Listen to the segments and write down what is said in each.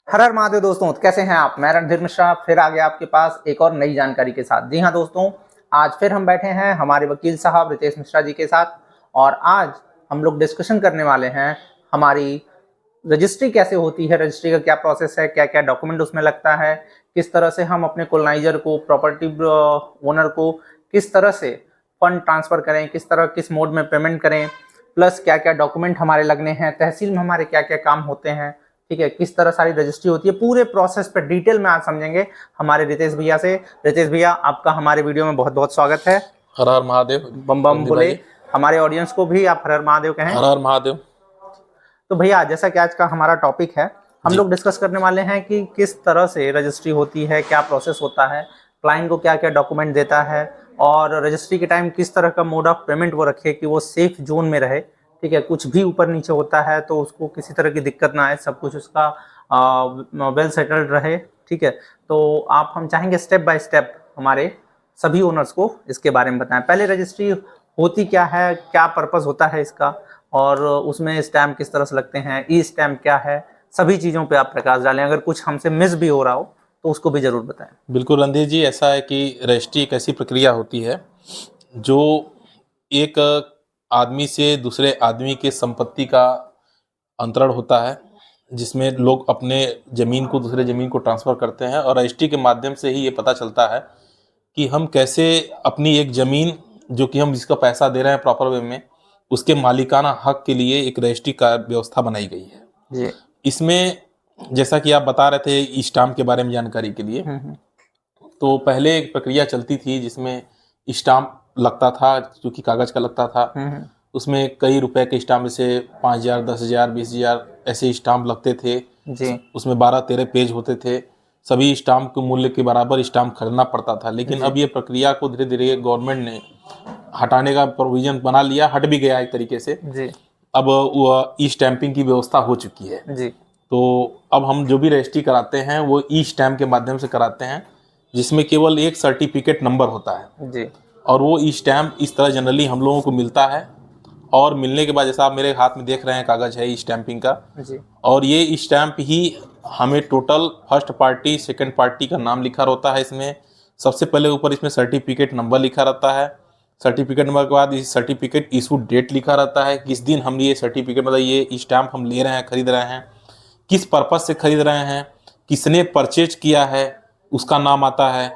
हर हर महादेव दोस्तों, तो कैसे हैं आप। मैं रणधीर मिश्रा फिर आ गया आपके पास एक और नई जानकारी के साथ। जी हाँ दोस्तों, आज फिर हम बैठे हैं हमारे वकील साहब रितेश मिश्रा जी के साथ और आज हम लोग डिस्कशन करने वाले हैं हमारी रजिस्ट्री कैसे होती है, रजिस्ट्री का क्या प्रोसेस है, क्या क्या डॉक्यूमेंट उसमें लगता है, किस तरह से हम अपने कोलोनाइजर को, प्रॉपर्टी ओनर को किस तरह से फंड ट्रांसफर करें, किस मोड में पेमेंट करें, प्लस क्या क्या डॉक्यूमेंट हमारे लगने हैं, तहसील में हमारे क्या क्या काम होते हैं, ठीक है, किस तरह सारी रजिस्ट्री होती है, पूरे प्रोसेस पे डिटेल में आज समझेंगे हमारे रितेश भैया से। रितेश भैया, आपका हमारे वीडियो में बहुत बहुत स्वागत है। हर हर महादेव। बम बम रणदीप बोले। भाई, हमारे ऑडियंस को भी आप हर हर महादेव कहें। हर हर महादेव। तो भैया, जैसा कि आज का हमारा टॉपिक है, हम जी लोग डिस्कस करने वाले हैं कि किस तरह से रजिस्ट्री होती है, क्या प्रोसेस होता है, क्लाइंट को क्या क्या डॉक्यूमेंट देता है और रजिस्ट्री के टाइम किस तरह का मोड ऑफ पेमेंट वो रखे कि वो सेफ जोन में रहे। ठीक है, कुछ भी ऊपर नीचे होता है तो उसको किसी तरह की दिक्कत ना आए, सब कुछ उसका वेल सेटल्ड रहे। ठीक है, तो आप हम चाहेंगे स्टेप बाय स्टेप हमारे सभी ओनर्स को इसके बारे में बताएं। पहले रजिस्ट्री होती क्या है, क्या पर्पस होता है इसका, और उसमें स्टैम्प किस तरह से लगते हैं, ई स्टैम्प क्या है, सभी चीज़ों पे आप प्रकाश डालें। अगर कुछ हमसे मिस भी हो रहा हो तो उसको भी ज़रूर बताएं। बिल्कुल रणधीर जी, ऐसा है कि रजिस्ट्री एक ऐसी प्रक्रिया होती है जो एक आदमी से दूसरे आदमी के संपत्ति का अंतरण होता है, जिसमें लोग अपने ज़मीन को दूसरे ज़मीन को ट्रांसफ़र करते हैं और रजिस्ट्री के माध्यम से ही ये पता चलता है कि हम कैसे अपनी एक ज़मीन, जो कि हम जिसका पैसा दे रहे हैं प्रॉपर वे में, उसके मालिकाना हक के लिए एक रजिस्ट्री का व्यवस्था बनाई गई है। जी। इसमें जैसा कि आप बता रहे थे ई स्टाम्प के बारे में जानकारी के लिए, तो पहले एक प्रक्रिया चलती थी जिसमें स्टाम्प लगता था, जो कि कागज़ का लगता था। उसमें कई रुपए के स्टाम्प, जैसे 5,000, 10,000, 20,000 ऐसे स्टाम्प लगते थे। जी। उसमें 12-13 पेज होते थे। सभी स्टाम्प के मूल्य के बराबर स्टाम्प खरीदना पड़ता था। लेकिन अब ये प्रक्रिया को धीरे धीरे गवर्नमेंट ने हटाने का प्रोविजन बना लिया, हट भी गया एक तरीके से। जी। अब वो ई स्टैंपिंग की व्यवस्था हो चुकी है। जी। तो अब हम जो भी रजिस्ट्री कराते हैं वो ई स्टैम्प के माध्यम से कराते हैं, जिसमें केवल एक सर्टिफिकेट नंबर होता है। जी। और वो ई स्टैम्प इस तरह जनरली हम लोगों को मिलता है, और मिलने के बाद जैसा आप मेरे हाथ में देख रहे हैं कागज़ है ई स्टैंपिंग का। जी। और ये ई स्टैम्प ही हमें total first party second party का नाम लिखा रहता है इसमें। सबसे पहले ऊपर इसमें सर्टिफिकेट नंबर लिखा रहता है। सर्टिफिकेट नंबर के बाद इस सर्टिफिकेट इशू डेट लिखा रहता है, किस दिन हम ये सर्टिफिकेट, मतलब ये ई स्टैम्प हम ले रहे हैं, खरीद रहे हैं, किस पर्पज़ से खरीद रहे हैं, किसने परचेज किया है, उसका नाम आता है।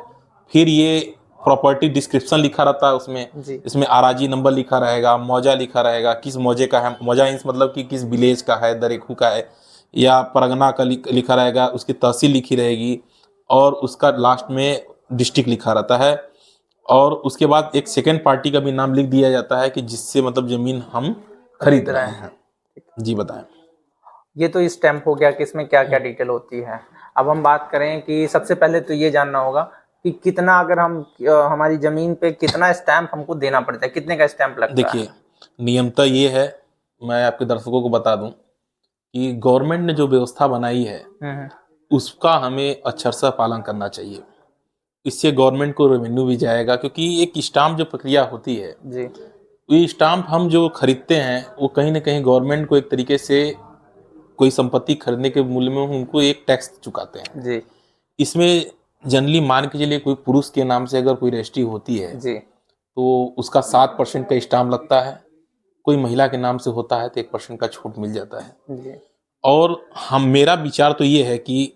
फिर ये प्रॉपर्टी डिस्क्रिप्शन लिखा रहता है उसमें। जी। इसमें आराजी नंबर लिखा रहेगा, मौजा लिखा रहेगा, किस मौजे का है, मौजा इंस मतलब कि किस विलेज का है, दरेखू का है या परगना का लिखा रहेगा, उसकी तहसील लिखी रहेगी, और उसका लास्ट में डिस्ट्रिक्ट लिखा रहता है। और उसके बाद एक सेकेंड पार्टी का भी नाम लिख दिया जाता है कि जिससे मतलब ज़मीन हम खरीद रहे हैं। जी बताएं। ये तो स्टैम्प हो गया कि इसमें क्या क्या डिटेल होती है। अब हम बात करें कि सबसे पहले तो ये जानना होगा कि कितना, अगर हम हमारी जमीन पे कितना स्टैम्प हमको देना पड़ता है, कितने का स्टैम्प लगता है। देखिए, नियमतः ये है, मैं आपके दर्शकों को बता दूं कि गवर्नमेंट ने जो व्यवस्था बनाई है उसका हमें अक्षरशः पालन करना चाहिए। इससे गवर्नमेंट को रेवेन्यू भी जाएगा, क्योंकि एक स्टाम्प जो प्रक्रिया होती है, जी। ये स्टाम्प हम जो खरीदते हैं वो कहीं ना कहीं गवर्नमेंट को एक तरीके से कोई संपत्ति खरीदने के मूल्य में उनको एक टैक्स चुकाते हैं। जी। इसमें जनरली मान के चलिए कोई पुरुष के नाम से अगर कोई रजिस्ट्री होती है जी। तो उसका 7% का स्टाम्प लगता है। कोई महिला के नाम से होता है तो 1% का छूट मिल जाता है। जी। और हम, मेरा विचार तो ये है कि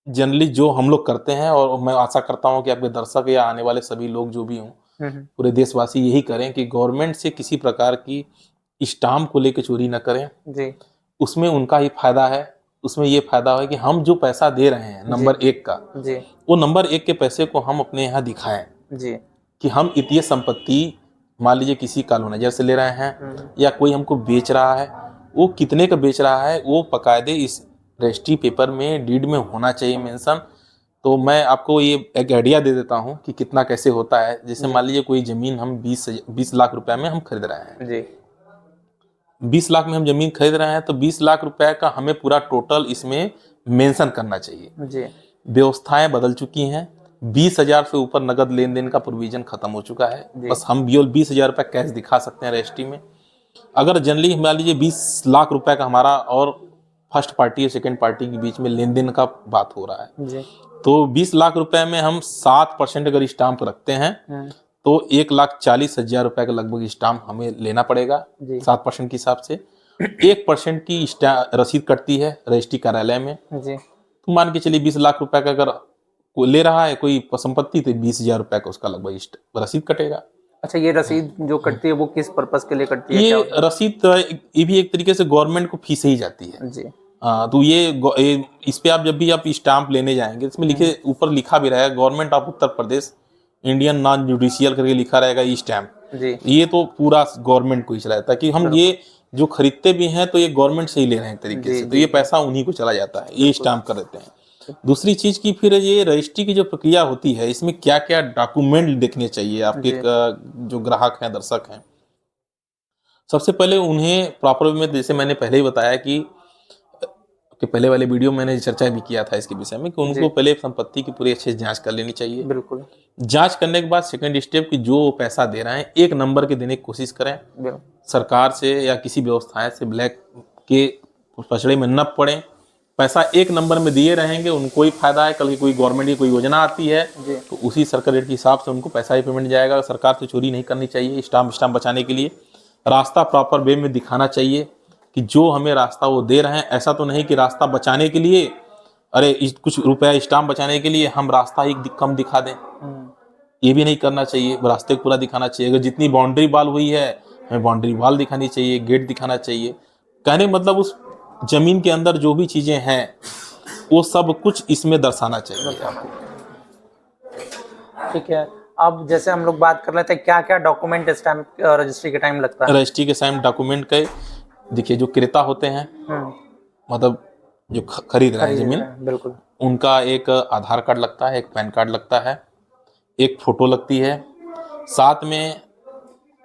जनरली जो हम लोग करते हैं, और मैं आशा करता हूँ कि आपके दर्शक या आने वाले सभी लोग जो भी हों, पूरे देशवासी यही करें कि गवर्नमेंट से किसी प्रकार की स्टाम्प को लेकर चोरी न करें। जी। उसमें उनका ही फायदा है। उसमें ये फायदा है कि हम जो पैसा दे रहे हैं नंबर 1 का, जी। वो नंबर 1 के पैसे को हम अपने यहाँ दिखाएं जी। कि हम इतनी संपत्ति, मान लीजिए किसी कॉलोनाइजर से ले रहे हैं या कोई हमको बेच रहा है, वो कितने का बेच रहा है वो बकायदे इस रजिस्ट्री पेपर में, डीड में होना चाहिए मेंशन। तो मैं आपको ये एक आइडिया दे देता हूँ कि कितना कैसे होता है। जैसे मान लीजिए कोई ज़मीन हम 20 लाख रुपए में हम खरीद रहे हैं। जी। 20 लाख में हम ज़मीन खरीद रहे हैं तो 20 लाख रुपए का हमें पूरा टोटल इसमें मेंशन करना चाहिए। जी। व्यवस्थाएं बदल चुकी हैं। 20,000 से ऊपर नगद लेन देन का प्रोविजन खत्म हो चुका है। बस हम केवल 20,000 रुपये कैश दिखा सकते हैं रजिस्ट्री में। अगर जनरली मान लीजिए 20 लाख रुपए का हमारा और फर्स्ट पार्टी और सेकंड पार्टी के बीच में लेन देन का बात हो रहा है। जी। तो 20 लाख रुपए में हम 7% अगर स्टाम्प रखते हैं तो 1,40,000 रुपए का लगभग स्टाम्प हमें लेना पड़ेगा जी। 7% के हिसाब से। 1% की रसीद कटती है रजिस्ट्री कार्यालय में। जी। तो मान के चलिए 20 लाख रुपए का अगर कोई ले रहा है कोई संपत्ति तो 20,000 रुपए का उसका लगभग रसीद कटेगा। अच्छा, ये रसीद जो कटती है वो किस पर्पस के लिए कटती है, क्या ये होता है? रसीद ये भी एक तरीके से गवर्नमेंट को फीस ही जाती है। जी। तो ये इस पे आप जब भी आप स्टाम्प लेने जाएंगे इसमें लिखे ऊपर लिखा भी रहेगा government of Uttar Pradesh Indian non judicial करके लिखा रहेगा ई स्टैम्प। जी। ये तो पूरा गवर्नमेंट को ही चला जाता है कि हम ये जो खरीदते भी हैं तो ये गवर्नमेंट से ही ले रहे हैं एक तरीके जी, से, तो ये पैसा उन्हीं को चला जाता है, ये स्टाम्प कर देते हैं। दूसरी चीज की फिर ये रजिस्ट्री की जो प्रक्रिया होती है इसमें क्या क्या डॉक्यूमेंट देखने चाहिए आपके जो ग्राहक हैं दर्शक हैं। सबसे पहले उन्हें प्रॉपर वे में, जैसे मैंने पहले ही बताया कि पहले वाले वीडियो में मैंने चर्चा भी किया था इसके विषय में कि उनको पहले संपत्ति की पूरी अच्छे से जांच कर लेनी चाहिए। बिल्कुल। जांच करने के बाद सेकंड स्टेप की जो पैसा दे रहे हैं एक नंबर के देने की कोशिश करें, सरकार से या किसी व्यवस्थाएं से ब्लैक के पछड़े में न पड़े। पैसा एक नंबर में दिए रहेंगे उनको ही फायदा है। कल की कोई गवर्नमेंट की कोई योजना आती है तो उसी सर्कल रेट के हिसाब से उनको पैसा ही पेमेंट जाएगा। सरकार से चोरी नहीं करनी चाहिए। स्टाम्प बचाने के लिए रास्ता प्रॉपर वे में दिखाना चाहिए कि जो हमें रास्ता वो दे रहे हैं, ऐसा तो नहीं कि रास्ता बचाने के लिए अरे कुछ रुपया स्टाम्प बचाने के लिए हम रास्ता ही कम दिखा दें। ये भी नहीं करना चाहिए, रास्ते को पूरा दिखाना चाहिए। अगर जितनी बाउंड्री वॉल हुई है हमें बाउंड्री वॉल दिखानी चाहिए, गेट दिखाना चाहिए। कहने मतलब उस जमीन के अंदर जो भी चीजें हैं वो सब कुछ इसमें दर्शाना चाहिए आपको। ठीक है, अब जैसे हम लोग बात कर रहे थे क्या क्या डॉक्यूमेंट स्टैम्प रजिस्ट्री के टाइम लगता है? रजिस्ट्री के टाइम डॉक्यूमेंट के देखिए जो क्रेता होते हैं मतलब जो खरीद रहे हैं जमीन, बिल्कुल, उनका एक आधार कार्ड लगता है, एक पैन कार्ड लगता है, एक फोटो लगती है, साथ में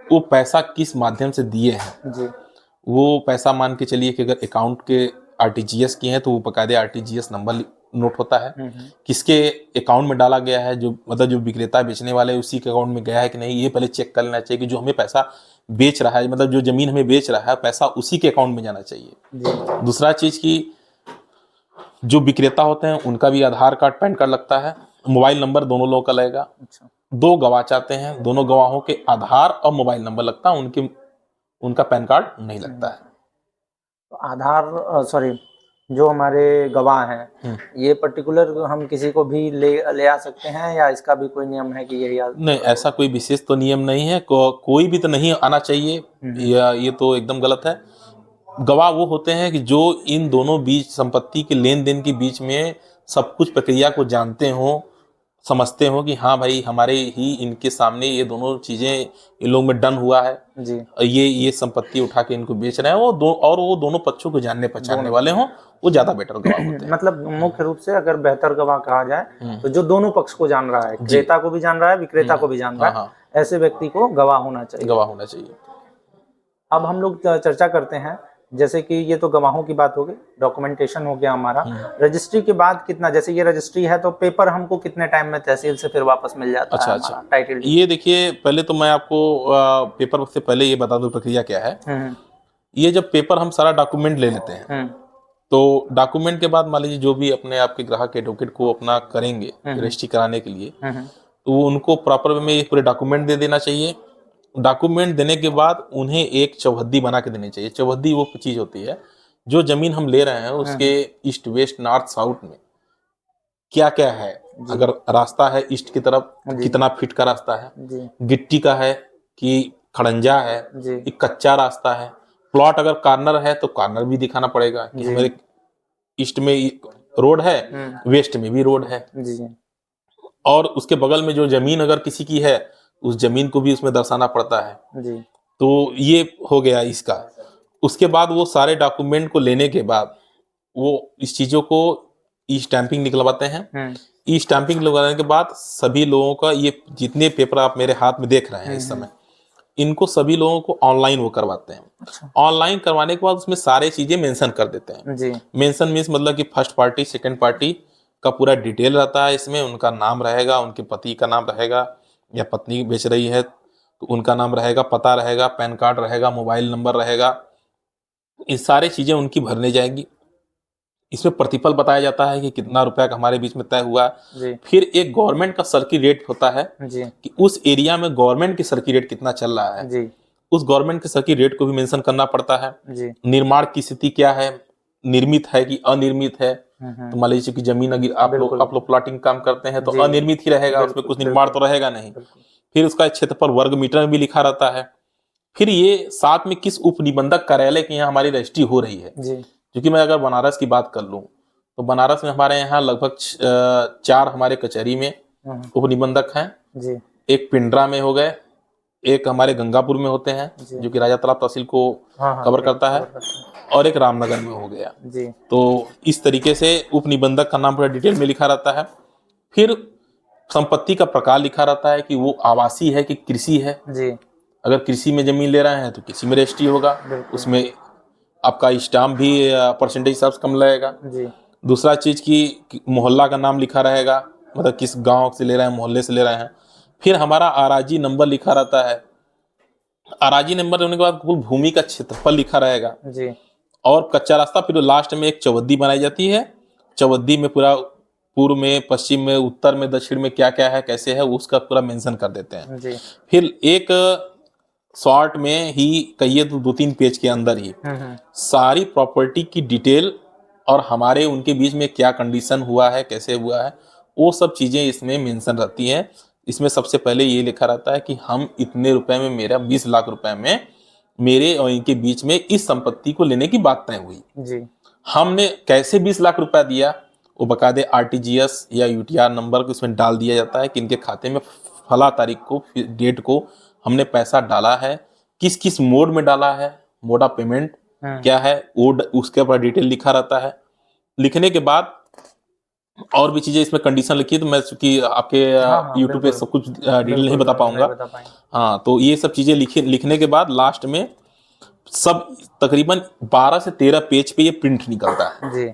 वो पैसा किस माध्यम से दिए हैं जी। वो पैसा मान के चलिए कि अगर अकाउंट के आरटीजीएस किए हैं तो वो बकायदे आरटीजीएस नंबर नोट होता है। किसके अकाउंट में डाला गया है, जो मतलब जो विक्रेता बेचने वाले उसी के अकाउंट में गया है कि नहीं, ये पहले चेक कर लेना चाहिए कि जो हमें पैसा बेच रहा है मतलब जो जमीन हमें बेच रहा है पैसा उसी के अकाउंट में जाना चाहिए जी। दूसरा चीज की जो विक्रेता होते हैं उनका भी आधार कार्ड पैन कार्ड लगता है, मोबाइल नंबर दोनों लोगों का लगेगा। अच्छा। 2 गवाह चाहते हैं, दोनों गवाहों के आधार और मोबाइल नंबर लगता है, उनका पैन कार्ड नहीं लगता है। तो आधार सॉरी जो हमारे गवाह हैं ये पर्टिकुलर हम किसी को भी ले आ सकते हैं या इसका भी कोई नियम है कि यही नहीं, ऐसा कोई विशेष तो नियम नहीं है। कोई भी तो नहीं आना चाहिए या ये तो एकदम गलत है। गवाह वो होते हैं कि जो इन दोनों बीच संपत्ति के लेन देन के बीच में सब कुछ प्रक्रिया को जानते हो, समझते हो कि हाँ भाई हमारे ही इनके सामने ये दोनों चीजें इन लोग में डन हुआ है जी। ये संपत्ति उठा के इनको बेच रहे हैं वो दोनों पक्षों को जानने पहचानने वाले हों, वो ज्यादा बेटर गवाह होते हैं। मतलब मुख्य रूप से अगर बेहतर गवाह कहा जाए तो जो दोनों पक्ष को जान रहा है, क्रेता को भी जान रहा है, विक्रेता को भी जान रहा है, ऐसे व्यक्ति को गवाह होना चाहिए। अब हम लोग चर्चा करते हैं जैसे कि ये तो गवाहों की बात हो गई, डॉक्यूमेंटेशन हो गया हमारा। रजिस्ट्री के बाद कितना, जैसे ये रजिस्ट्री है तो पेपर हमको कितने टाइम में तहसील से फिर वापस मिल जाता है? अच्छा, टाइटल ये देखिए पहले तो मैं आपको पेपर से पहले ये बता दूं प्रक्रिया क्या है। ये जब पेपर हम सारा डॉक्यूमेंट ले लेते हैं तो डॉक्यूमेंट के बाद मान लीजिए जो भी अपने आपके ग्राहक एडवोकेट को अपना करेंगे रजिस्ट्री कराने के लिए तो उनको प्रॉपर वे में ये पूरे डॉक्यूमेंट दे देना चाहिए। डॉक्यूमेंट देने के बाद उन्हें एक चौहद्दी बना के देनी चाहिए। चौहद्दी वो चीज होती है जो जमीन हम ले रहे हैं उसके ईस्ट वेस्ट नॉर्थ साउथ में क्या क्या है। अगर रास्ता है ईस्ट की तरफ कितना फीट का रास्ता है, गिट्टी का है कि खड़ंजा है, एक कच्चा रास्ता है, प्लॉट अगर कॉर्नर है तो कॉर्नर भी दिखाना पड़ेगा कि हमारे ईस्ट में रोड है, वेस्ट में भी रोड है और उसके बगल में जो जमीन अगर किसी की है उस जमीन को भी उसमें दर्शाना पड़ता है जी। तो ये हो गया इसका। उसके बाद वो सारे डॉक्यूमेंट को लेने के बाद वो इस चीजों को ई स्टैंपिंग निकलवाते हैं। ई स्टैंपिंग निकलवाने के बाद सभी लोगों का ये जितने पेपर आप मेरे हाथ में देख रहे हैं इस समय इनको सभी लोगों को ऑनलाइन वो करवाते हैं। ऑनलाइन करवाने के बाद उसमें सारे चीजें मेंशन कर देते हैं जी। मेंशन मीन्स मतलब कि फर्स्ट पार्टी सेकंड पार्टी का पूरा डिटेल रहता है इसमें, उनका नाम रहेगा, उनके पति का नाम रहेगा या पत्नी बेच रही है तो उनका नाम रहेगा, पता रहेगा, पैन कार्ड रहेगा, मोबाइल नंबर रहेगा, ये सारी चीजें उनकी भरने जाएंगी। इसमें प्रतिफल बताया जाता है कि कितना रुपया का हमारे बीच में तय हुआ। जी फिर एक गवर्नमेंट का सर्किल रेट होता है जी कि उस एरिया में गवर्नमेंट की सर्किल रेट कितना चल रहा है, जी उस गवर्नमेंट के सर्किल रेट को भी मेंशन करना पड़ता है। जी। निर्माण की स्थिति क्या है, निर्मित है कि अनिर्मित है। हम्म। तो मान लीजिए कि जमीन अगर बिल्कुल। आप लोग प्लॉटिंग काम करते हैं तो जी अनिर्मित ही रहेगा, उसमें बिल्कुल कुछ निर्माण तो बिल्कुल रहेगा नहीं। बिल्कुल। फिर उसका क्षेत्रफल वर्ग मीटर में भी लिखा रहता है। फिर ये साथ में किस उपनिबंधक कार्यालय के यहाँ हमारी रजिस्ट्री हो रही है। जी क्योंकि मैं अगर बनारस की बात कर लूँ तो बनारस में हमारे यहाँ लगभग 4 हमारे कचहरी में हम्म, उपनिबंधक हैं। जी एक पिंडरा में हो गए, एक हमारे गंगापुर में होते हैं जी। जो कि राजा तालाब तहसील को हाँ हाँ कवर एक करता है, खबर करते हैं। और एक रामनगर में हो गया। जी तो इस तरीके से उपनिबंधक का नाम पूरा डिटेल में लिखा रहता है। फिर संपत्ति का प्रकार लिखा रहता है कि वो आवासीय है कि कृषि है। जी अगर कृषि में जमीन ले रहे हैं तो कृषि में रजिस्ट्री होगा, बिल्कुल। उसमें आपका स्टाम्प भी परसेंटेज हिसाब से कम लगेगा। जी दूसरा चीज की मोहल्ला का नाम लिखा रहेगा, मतलब किस गांव से ले रहे हैं, मोहल्ले से ले रहे हैं। फिर हमारा आराजी नंबर लिखा रहता है। आराजी नंबर होने के बाद कुल भूमि का क्षेत्रफल लिखा रहेगा, जी और कच्चा रास्ता। फिर लास्ट में एक चौहद्दी बनाई जाती है। चौहद्दी में पूरा पूर्व में, पश्चिम में, उत्तर में, दक्षिण में क्या क्या है, कैसे है, उसका पूरा मेंशन कर देते हैं। जी। फिर एक शॉर्ट में ही कहिए तो 2-3 पेज के अंदर ही सारी प्रॉपर्टी की डिटेल और हमारे उनके बीच में क्या कंडीशन हुआ है, कैसे हुआ है, वो सब चीज़ें इसमें मेंशन रहती हैं। इसमें सबसे पहले ये लिखा रहता है कि हम इतने रुपए में, मेरा 20 लाख रुपए में मेरे और इनके बीच में इस संपत्ति को लेने की बात तय हुई। जी हमने कैसे 20 लाख रुपया दिया, वो बकायदे आरटीजीएस या यूटीआर नंबर को इसमें डाल दिया जाता है कि इनके खाते में फला तारीख को, डेट को हमने पैसा डाला है, किस किस मोड में डाला है, मोड ऑफ पेमेंट क्या है, वो उसके ऊपर डिटेल लिखा रहता है। लिखने के बाद और भी चीजें इसमें कंडीशन लिखी है, तो मैं चूंकि आपके हाँ यूट्यूब पे बिल्कुल सब कुछ डिटेल नहीं बिल्कुल बता नहीं पाऊंगा। बता पाएंगे। हाँ, तो ये सब चीजें लिखने के बाद लास्ट में सब तकरीबन 12 से 13 पेज पे ये प्रिंट निकलता है। जी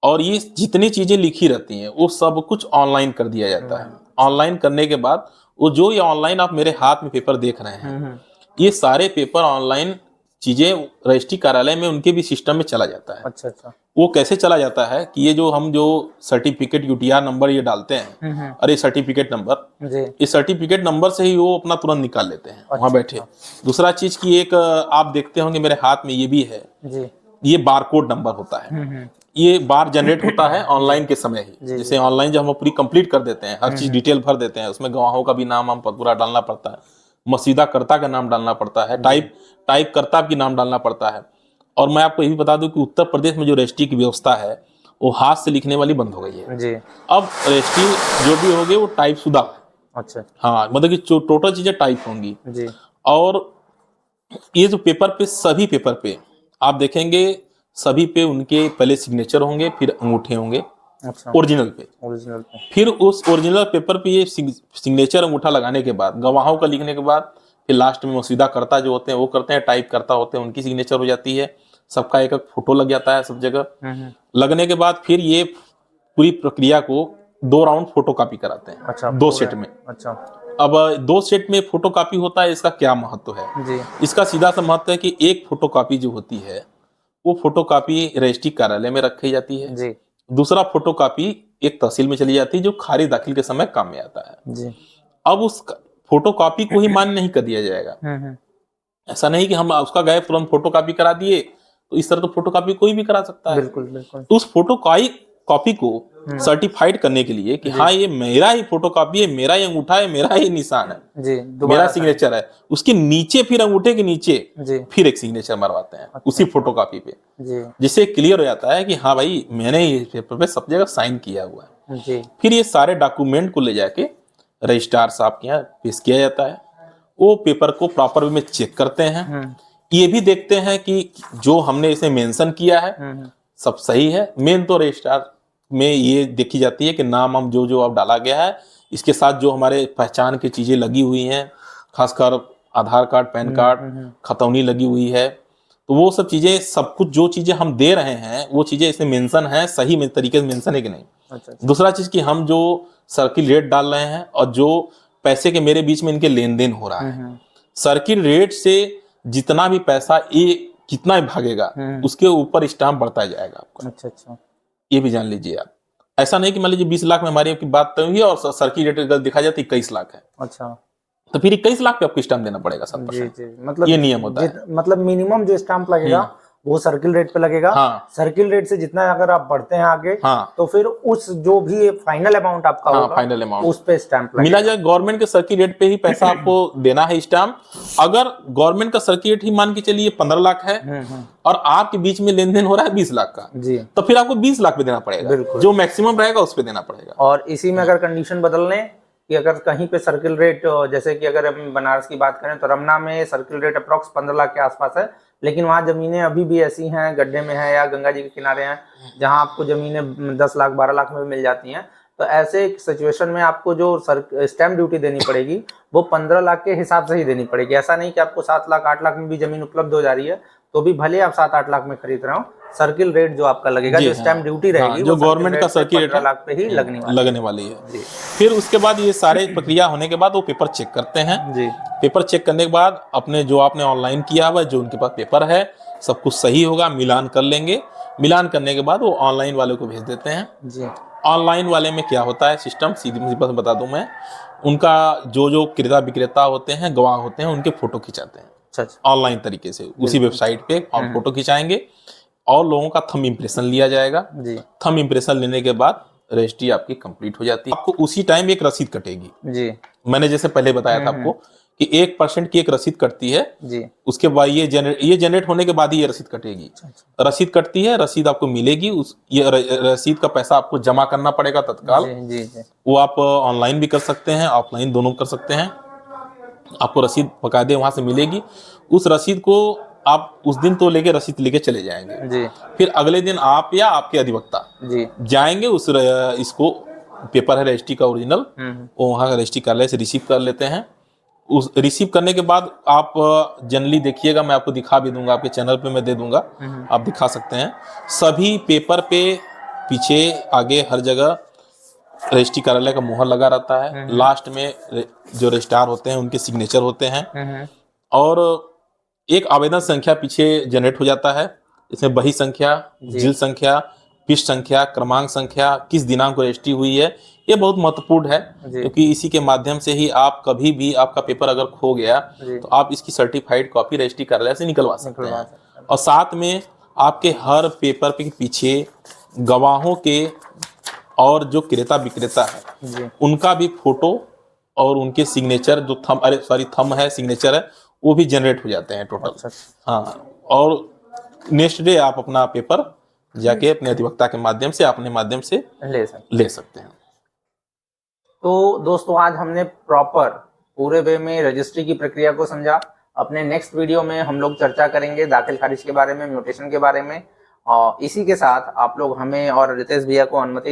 और ये जितनी चीजें लिखी रहती हैं वो सब कुछ ऑनलाइन कर दिया जाता है। ऑनलाइन करने के बाद वो जो ये ऑनलाइन आप मेरे हाथ में पेपर देख रहे हैं, ये सारे पेपर ऑनलाइन चीजें रजिस्ट्री कार्यालय में उनके भी सिस्टम में चला जाता है। अच्छा अच्छा। वो कैसे चला जाता है कि ये जो हम जो सर्टिफिकेट यूटीआर नंबर ये डालते हैं, और ये सर्टिफिकेट नंबर, जी इस सर्टिफिकेट नंबर से ही वो अपना तुरंत निकाल लेते हैं वहां बैठे। दूसरा चीज की एक आप देखते होंगे मेरे हाथ में ये भी है, जी ये बारकोड नंबर होता है। ये बार जनरेट होता है ऑनलाइन के समय ही। जैसे ऑनलाइन जब हम पूरी कंप्लीट कर देते हैं, हर चीज डिटेल भर देते हैं, उसमें गवाहों का भी नाम हम पूरा डालना पड़ता है, मसीदा कर्ता का नाम डालना पड़ता है, टाइप कर्ता की नाम डालना पड़ता है। और मैं आपको ये भी बता दूं कि उत्तर प्रदेश में जो रजिस्ट्री की व्यवस्था है वो हाथ से लिखने वाली बंद हो गई है। जी अब रजिस्ट्री जो भी होगी वो टाइप शुदा है। अच्छा हाँ, मतलब कि टोटल चीजें टाइप होंगी। जी और ये जो पेपर पे, सभी पेपर पे आप देखेंगे, सभी पे उनके पहले सिग्नेचर होंगे, फिर अंगूठे होंगे अच्छा ओरिजिनल पे। ओरिजिनल पे फिर उस ओरिजिनल पेपर पे ये सिग्नेचर अंगूठा लगाने के बाद, गवाहों का लिखने के बाद, फिर लास्ट में मसीदा करता जो होते हैं वो करते हैं, टाइप करता होते हैं, उनकी सिग्नेचर हो जाती है। सबका एक एक फोटो लग जाता है सब जगह। लगने के बाद फिर ये पूरी प्रक्रिया को 2 राउंड फोटो कॉपी कराते हैं। अच्छा 2 सेट में। अच्छा अब 2 सेट में फोटो कॉपी होता है, इसका क्या महत्व है? जी इसका सीधा सा महत्व है कि एक फोटो कॉपी जो होती है वो फोटो कॉपी रजिस्ट्री कार्यालय में रखी जाती है। जी दूसरा फोटो कॉपी एक तहसील में चली जाती है जो खारिज दाखिल के समय काम में आता है। जी अब उस फोटो कॉपी को ही मान्य नहीं कर दिया जाएगा। ऐसा नहीं कि हम उसका गए तुरंत फोटो कॉपी करा दिए, तो इस तरह तो फोटो कॉपी कोई भी करा सकता है। बिल्कुल बिल्कुल। तो उस फोटो कॉपी को सर्टिफाइड करने के लिए कि हाँ ये मेरा ही फोटो कॉपी है, मेरा ही अंगूठा है, मेरा ही निशान है, जी मेरा सिग्नेचर है, उसके नीचे फिर अंगूठे के नीचे जी फिर एक सिग्नेचर मरवाते हैं उसी फोटो कॉपी पे, जी जिससे क्लियर हो जाता है कि हाँ भाई मैंने ये पेपर पे सब जगह साइन किया हुआ है। जी फिर ये सारे डॉक्यूमेंट को ले जाके रजिस्ट्रार साहब के यहाँ पेश किया जाता है। वो पेपर को प्रॉपर वे में चेक करते हैं, ये भी देखते हैं कि जो हमने इसे मेंशन किया है सब सही है। मेन तो रजिस्ट्रार में ये देखी जाती है कि नाम हम जो अब डाला गया है, इसके साथ जो हमारे पहचान की चीजें लगी हुई हैं, खासकर आधार कार्ड, पैन कार्ड, खतौनी लगी हुई है, तो वो सब चीजें, सब कुछ जो चीजें हम दे रहे हैं वो चीजें इसमें मेंशन है, सही में तरीके से मेंशन है कि नहीं। अच्छा। दूसरा चीज कि हम जो सर्किल रेट डाल रहे हैं और जो पैसे के मेरे बीच में इनके लेन देन हो रहा है, सर्किल रेट से जितना भी पैसा ये कितना भागेगा उसके ऊपर स्टाम्प बढ़ता जाएगा आपका। अच्छा अच्छा। ये भी जान लीजिए आप। ऐसा नहीं कि मान लीजिए 20 लाख में हमारी आपकी बात तय हुई है और सर्किल रेट गलत दिखा जाए तो 21 लाख है, अच्छा तो फिर 21 लाख पे आपको स्टाम्प देना पड़ेगा जी 7%। जी, मतलब ये नियम होता है। मतलब मिनिमम जो स्टाम्प लगेगा वो सर्किल रेट पे लगेगा। हाँ सर्किल रेट से जितना अगर आप बढ़ते हैं आगे हाँ तो फिर उस जो भी फाइनल अमाउंट आपका हाँ, होगा फाइनल अमाउंट उस पे स्टैंप मिला लगेगा। जाए। गवर्नमेंट के सर्किल रेट पे ही पैसा आपको देना है स्टाम्प। अगर गवर्नमेंट का सर्किल रेट ही मान के चलिए 15 लाख है और आपके बीच में लेन देन हो रहा है 20 लाख का, जी, तो फिर आपको 20 लाख पे देना पड़ेगा, बिल्कुल। जो मैक्सिमम रहेगा उस पे देना पड़ेगा। और इसी में अगर कंडीशन बदल लें कि अगर कहीं पे सर्किल रेट, जैसे कि अगर हम बनारस की बात करें तो रमना में सर्किल रेट अप्रॉक्स 15 लाख के आसपास है, लेकिन वहाँ जमीनें अभी भी ऐसी हैं, गड्ढे में है या गंगा जी के किनारे हैं, जहाँ आपको जमीनें 10 लाख 12 लाख में मिल जाती हैं। तो ऐसे सिचुएशन में आपको जो स्टैंप ड्यूटी देनी पड़ेगी वो 15 लाख के हिसाब से ही देनी पड़ेगी। ऐसा नहीं कि आपको 7 लाख 8 लाख में भी जमीन उपलब्ध हो जा रही है तो भी भले आप 7-8 लाख में खरीद रहे हो, सर्किल रेट जो आपका लगेगा, जो स्टैंप ड्यूटी रहेगी, जो गवर्नमेंट का सर्किल रेट 15 लाख पे ही लगने वाली है। जी फिर उसके बाद ये सारे प्रक्रिया होने के बाद वो पेपर चेक करते हैं। जी पेपर चेक करने के बाद अपने जो आपने ऑनलाइन किया हुआ, जो उनके पास पेपर है, सब कुछ सही होगा, मिलान कर लेंगे। मिलान करने के बाद वो ऑनलाइन वाले को भेज देते हैं। जी ऑनलाइन वाले में क्या होता है सिस्टम, सीधी बात बता दूं मैं, उनका जो क्रेता विक्रेता होते हैं, गवाह होते हैं, उनके फोटो खिंचाते हैं अच्छा ऑनलाइन तरीके से उसी वेबसाइट पे, और फोटो खिंचाएंगे और लोगों का थंब इम्प्रेशन लिया जाएगा। जी थंब इम्प्रेशन लेने के बाद रजिस्ट्री आपकी कंप्लीट हो जाती है। आपको उसी टाइम एक रसीद कटेगी। जी मैंने जैसे पहले बताया था आपको कि 1% की एक रसीद कटती है। जी उसके बाद ये जनरेट होने के बाद ही ये रसीद कटेगी। रसीद कटती है, रसीद आपको मिलेगी, ये रसीद का पैसा आपको जमा करना पड़ेगा तत्काल। जी जी वो आप ऑनलाइन भी कर सकते हैं, ऑफलाइन दोनों कर सकते हैं। आपको रसीद बकायदे वहां से मिलेगी। उस रसीद को आप उस दिन तो लेके रसीद लेके चले जाएंगे। जी फिर अगले दिन आप या आपके अधिवक्ता जी जाएंगे, इसको पेपर है रजिस्ट्री का ओरिजिनल, वो वहाँ का रजिस्ट्री कार्यालय से रिसीव कर लेते हैं। उस रिसीव करने के बाद आप जनरली देखिएगा, मैं आपको दिखा भी दूंगा, आपके चैनल पे मैं दे दूंगा, आप दिखा सकते हैं। सभी पेपर पे पीछे आगे हर जगह रजिस्ट्री कार्यालय का मुहर लगा रहता है। लास्ट में जो रजिस्ट्रार होते हैं उनके सिग्नेचर होते हैं, और एक आवेदन संख्या पीछे जनरेट हो जाता है। इसमें बही संख्या, जिल संख्या, पृष्ठ संख्या, क्रमांक संख्या, किस दिनांक को रजिस्ट्री हुई है, ये बहुत महत्वपूर्ण है, क्योंकि इसी के माध्यम से ही आप कभी भी आपका पेपर अगर खो गया तो आप इसकी सर्टिफाइड कॉपी रजिस्ट्री कार्यालय से निकलवा सकते हैं। और साथ में आपके हर पेपर के पीछे गवाहों के और जो क्रेता विक्रेता है उनका भी फोटो और उनके सिग्नेचर, जो थंब है, सिग्नेचर है, वो भी जनरेट हो जाते हैं टोटल। हाँ, और नेक्स्ट डे आप अपना पेपर जाके अपने अधिवक्ता के माध्यम से, अपने माध्यम से ले सकते हैं। तो दोस्तों आज हमने प्रॉपर पूरे वे में रजिस्ट्री की प्रक्रिया को समझा। अपने नेक्स्ट वीडियो में हम लोग चर्चा करेंगे दाखिल खारिज के बारे में, म्यूटेशन के बारे में, और इसी के साथ आप लोग हमें और रितेश भैया को अनुमति